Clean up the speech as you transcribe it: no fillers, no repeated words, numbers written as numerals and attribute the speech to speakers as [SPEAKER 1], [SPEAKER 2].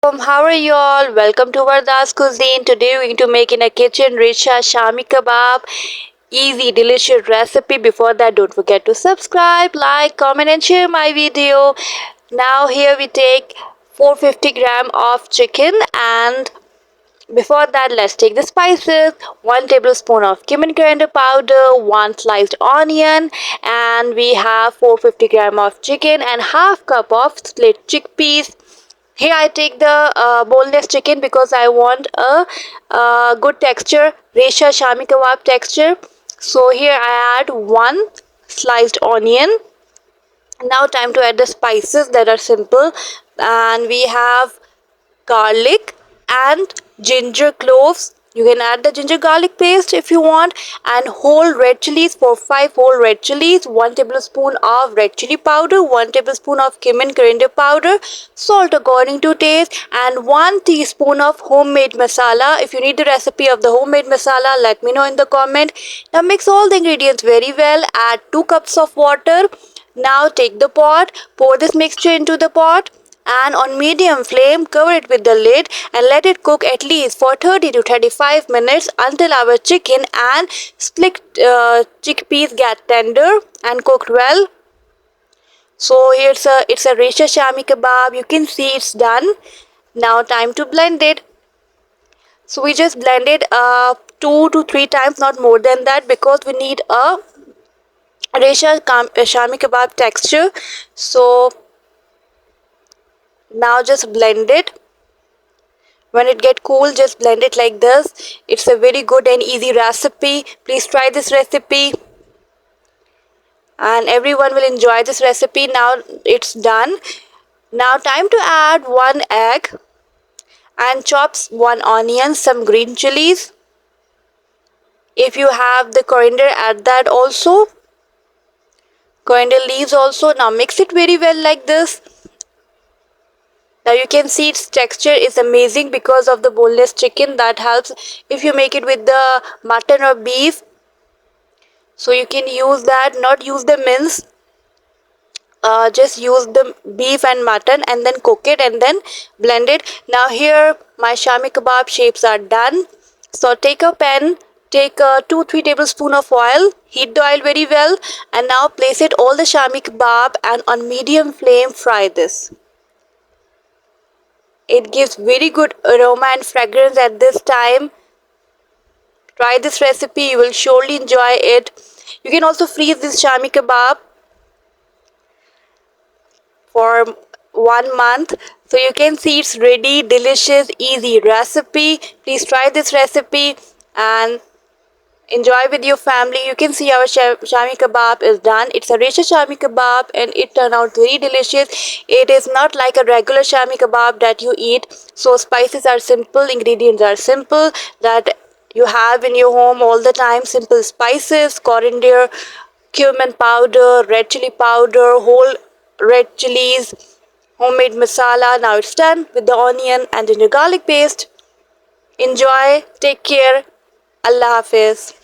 [SPEAKER 1] How are you all? Welcome to Varda's Cuisine. Today we're going to make in a kitchen Resha Shami Kabab. Easy, delicious recipe. Before that, don't forget to subscribe, like, comment and share my video. Now here we take 450 gram of chicken, and before that, let's take the spices. 1 tablespoon of cumin coriander powder, 1 sliced onion, and we have 450 gram of chicken and half cup of split chickpeas. Here I take the boneless chicken because I want a good texture, Resha Shami Kabab texture. So here I add 1 sliced onion. Now time to add the spices that are simple, and we have garlic and ginger cloves. You can add the ginger garlic paste if you want, and whole red chilies for 5 whole red chilies, 1 tablespoon of red chili powder, 1 tablespoon of cumin coriander powder, salt according to taste, and 1 teaspoon of homemade masala. If you need the recipe of the homemade masala, let me know in the comment. Now mix all the ingredients very well. Add 2 cups of water. Now take the pot, pour this mixture into the pot, and on medium flame cover it with the lid and let it cook at least for 30 to 35 minutes until our chicken and split chickpeas get tender and cooked well. So it's a Resha Shami Kabab. You can see it's done. Now time to blend it. So we just blend it 2 to 3 times, not more than that, because we need a Resha Shami Kabab texture. So now just blend it. When it get cool, just blend it like this. It's a very good and easy recipe. Please try this recipe and everyone will enjoy this recipe. Now it's done. Now time to add 1 egg and chop 1 onion, some green chilies. If you have the coriander, add that also. Coriander leaves also. Now mix it very well like this. Now you can see its texture is amazing because of the boneless chicken. That helps if you make it with the mutton or beef. So you can use that, not use the mince. Just use the beef and mutton and then cook it and then blend it. Now here my Shami Kebab shapes are done. So take a pan, take 2-3 tablespoons of oil, heat the oil very well, and now place it all the Shami Kebab and on medium flame fry this. It gives very good aroma and fragrance at this time. Try this recipe, you will surely enjoy it. You can also freeze this Shami Kebab for 1 month. So you can see it's ready, delicious, easy recipe. Please try this recipe and enjoy with your family. You can see our Shami Kebab is done. It's a Resha Shami Kebab and it turned out very delicious. It is not like a regular Shami Kebab that you eat. So spices are simple, ingredients are simple, that you have in your home all the time. Simple spices, coriander, cumin powder, red chili powder, whole red chilies, homemade masala. Now it's done with the onion and ginger garlic paste. Enjoy, take care, Allah Hafiz.